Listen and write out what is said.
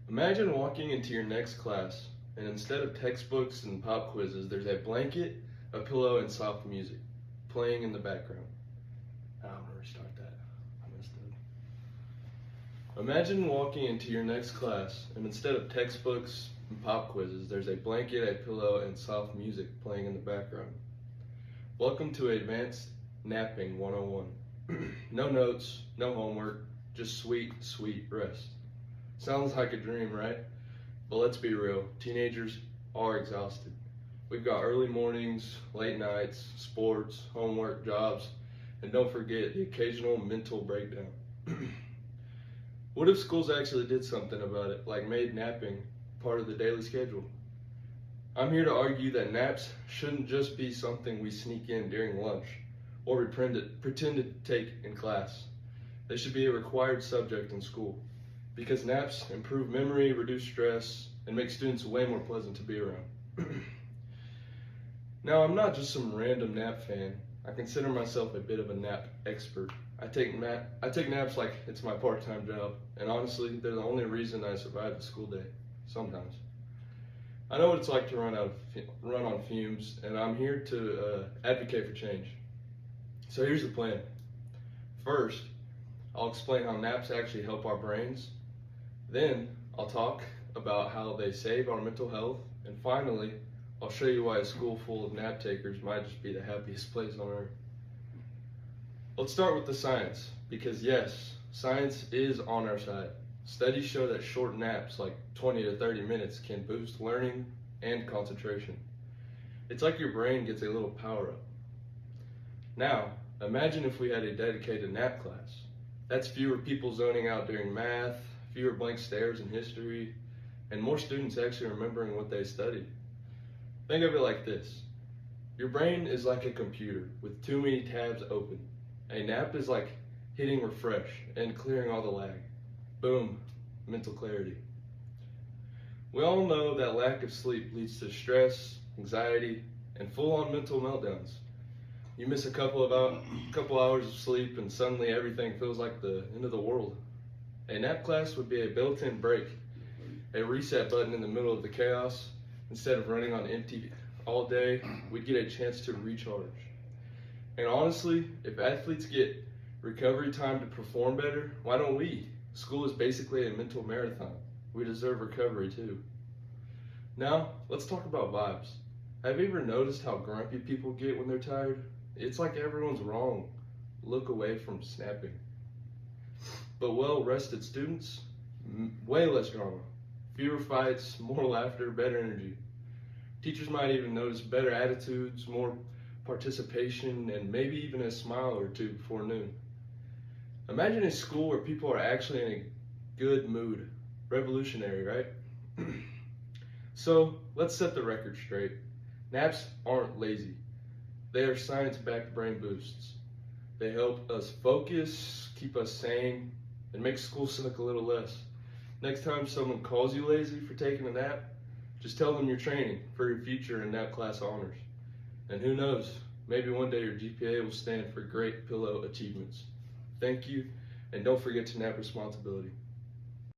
Imagine walking into your next class, and instead of textbooks and pop quizzes, there's a blanket, a pillow, and soft music playing in the background. I'm gonna restart that. I messed up. Imagine walking into your next class, and instead of textbooks and pop quizzes, there's a blanket, a pillow, and soft music playing in the background. Welcome to Advanced Napping 101. No notes, no homework, just sweet, sweet rest. Sounds like a dream, right? But let's be real, teenagers are exhausted. We've got early mornings, late nights, sports, homework, jobs, and don't forget the occasional mental breakdown. What if schools actually did something about it, like made napping part of the daily schedule? I'm here to argue that naps shouldn't just be something we sneak in during lunch or we pretend to take in class. They should be a required subject in school because naps improve memory, reduce stress, and make students way more pleasant to be around. Now, I'm not just some random nap fan. I consider myself a bit of a nap expert. I take naps like it's my part-time job, and honestly, they're the only reason I survive the school day, sometimes. I know what it's like to run on fumes, and I'm here to advocate for change. So here's the plan. First, I'll explain how naps actually help our brains. Then, I'll talk about how they save our mental health. And finally, I'll show you why a school full of nap takers might just be the happiest place on earth. Let's start with the science, because yes, science is on our side. Studies show that short naps, like 20 to 30 minutes, can boost learning and concentration. It's like your brain gets a little power up. Now, imagine if we had a dedicated nap class. That's fewer people zoning out during math, fewer blank stares in history, and more students actually remembering what they studied. Think of it like this. Your brain is like a computer with too many tabs open. A nap is like hitting refresh and clearing all the lag. Boom, mental clarity. We all know that lack of sleep leads to stress, anxiety, and full-on mental meltdowns. You miss a couple hours of sleep and suddenly everything feels like the end of the world. A nap class would be a built-in break, a reset button in the middle of the chaos. Instead of running on empty all day, we'd get a chance to recharge. And honestly, if athletes get recovery time to perform better, why don't we? School is basically a mental marathon. We deserve recovery too. Now, let's talk about vibes. Have you ever noticed how grumpy people get when they're tired? It's like everyone's wrong. Look away from snapping. But well-rested students, way less drama. Fewer fights, more laughter, better energy. Teachers might even notice better attitudes, more participation, and maybe even a smile or two before noon. Imagine a school where people are actually in a good mood. Revolutionary, right? So let's set the record straight. Naps aren't lazy. They are science-backed brain boosts. They help us focus, keep us sane, and make school suck a little less. Next time someone calls you lazy for taking a nap, just tell them you're training for your future in nap class honors. And who knows, maybe one day your GPA will stand for great pillow achievements. Thank you, and don't forget to nap responsibility.